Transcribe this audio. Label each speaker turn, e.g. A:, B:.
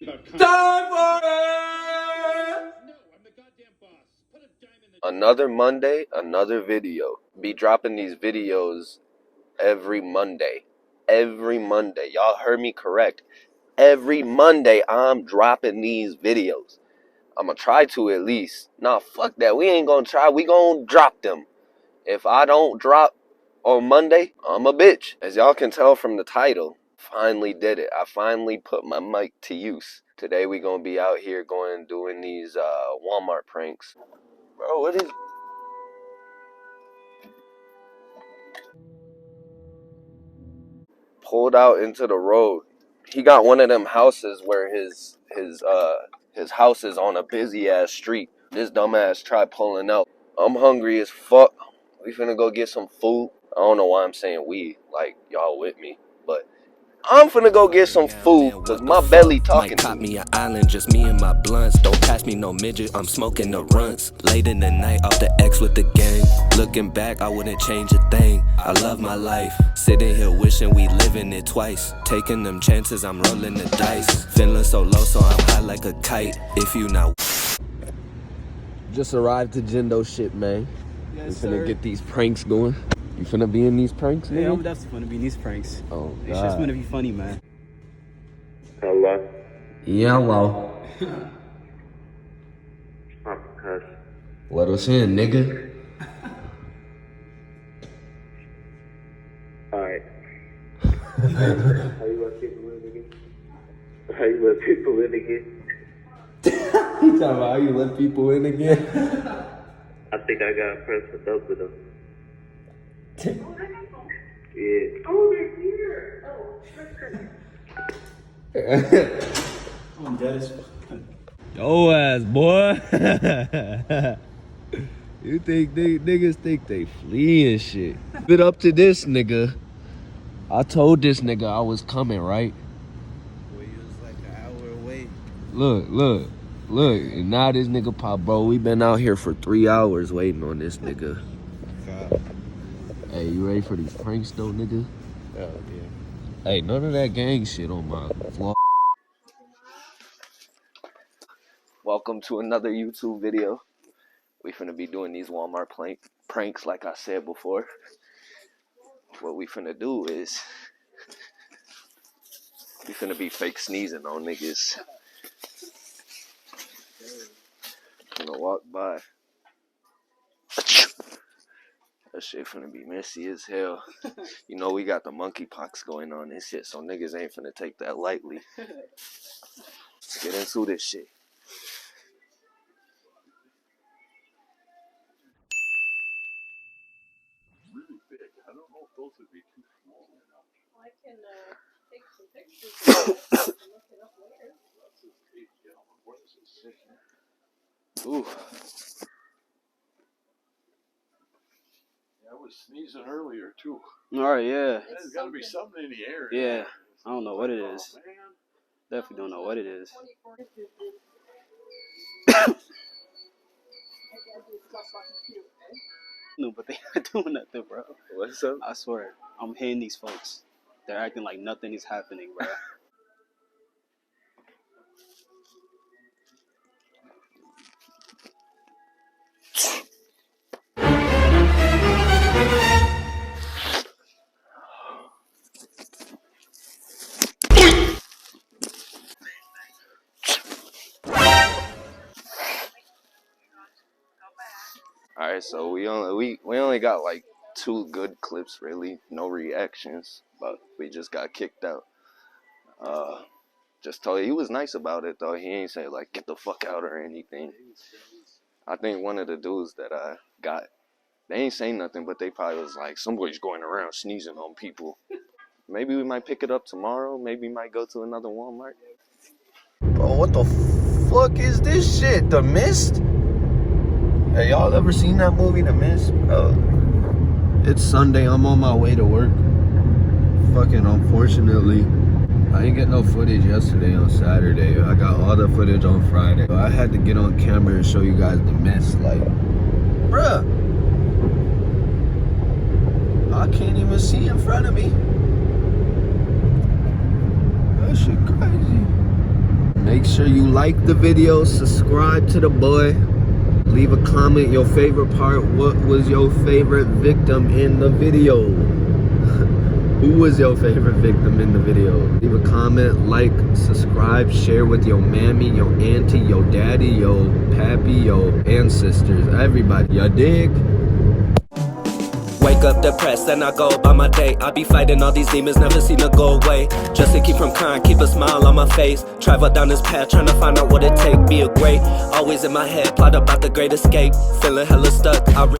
A: Time for it!
B: Another Monday, another video. Be dropping these videos every Monday. Every Monday. Y'all heard me correct. Every Monday I'm dropping these videos. I'm gonna try to at least. Nah, fuck that. We ain't gonna try. We gonna drop them. If I don't drop on Monday, I'm a bitch. As y'all can tell from the title, finally did it. I finally put my mic to use. Today we gonna be out here doing these Walmart pranks. Bro, what is... Pulled out into the road. He got one of them houses where his house is on a busy ass street. This dumbass tried pulling out. I'm hungry as fuck. We finna go get some food. I don't know why I'm saying we, like y'all with me, but I'm finna go get some food because my belly talking to me.
C: Me an island, just me and my blunts. Don't pass me no midget, I'm smoking the runts. Late in the night, off the X with the gang. Looking back, I wouldn't change a thing. I love my life. Sitting here wishing we living it twice. Taking them chances, I'm rolling the dice. Feeling so low, so I'm high like a kite. If you not...
B: Just arrived to Jindo shit, man.
A: Yes,
B: We finna
A: sir.
B: get these pranks going. You finna be in these pranks, nigga?
A: Yeah, I'm definitely gonna be in these pranks.
B: Oh,
A: It's just
B: God.
A: gonna be funny, man.
D: Hello.
B: Yellow.
D: Uppercut.
B: Let us in, nigga.
D: Alright. How you let people in again? How you let people in again?
B: You talking about how you let people in again?
D: I think I got pressed with up with them. Yeah.
E: Oh, they're here. Oh,
A: I'm dead as fuck.
B: Yo ass, boy. You think niggas think they flee and shit. Bit up to this nigga. I told this nigga I was coming, right?
A: Boy, you was like an hour away.
B: Look. And now this nigga pop, bro. We been out here for 3 hours waiting on this nigga.
A: God.
B: Hey, you ready for these pranks though, nigga?
A: Oh, yeah.
B: Hey, none of that gang shit on my vlog. Welcome to another YouTube video. We finna be doing these Walmart pranks like I said before. What we finna do is we finna be fake sneezing on niggas. Finna walk by. That shit finna be messy as hell. You know we got the monkeypox going on and shit, so niggas ain't finna take that lightly. Let's get into this shit.
F: Really big. I don't know if those would be too small or not.
E: I can take some pictures and look it up later.
F: That's his 8-gallon. What is this?
B: Ooh.
F: Yeah, I was sneezing earlier too.
A: Alright, yeah.
F: There's got to be something in the air.
A: Yeah. I don't know what it is.
F: Oh, man.
A: Definitely don't know what it is. No, but they not doing nothing, bro.
B: What's up?
A: I swear. I'm hitting these folks. They're acting like nothing is happening, bro.
B: Alright, so we only got like 2 good clips really, no reactions, but we just got kicked out. Just told you, he was nice about it though. He ain't say like get the fuck out or anything. I think one of the dudes that I got, they ain't saying nothing, but they probably was like, somebody's going around sneezing on people. Maybe we might pick it up tomorrow. Maybe we might go to another Walmart. Bro, what the fuck is this shit? The Mist? Hey, y'all ever seen that movie, The Mist? It's Sunday. I'm on my way to work. Fucking unfortunately, I didn't get no footage yesterday on Saturday. I got all the footage on Friday. So I had to get on camera and show you guys The Mist. Like, bruh, I can't even see in front of me. That shit crazy.
G: Make sure you like the video, subscribe to the boy, leave a comment, your favorite part. What was your favorite victim in the video? Who was your favorite victim in the video? Leave a comment, like, subscribe, share with your mammy, your auntie, your daddy, your pappy, your ancestors, everybody. You dig?
C: Wake up depressed and I go about my day. I be fighting all these demons, never seem to go away. Just to keep from crying, keep a smile on my face. Travel down this path, trying to find out what it take. Be a great, always in my head, plot about the great escape. Feeling hella stuck.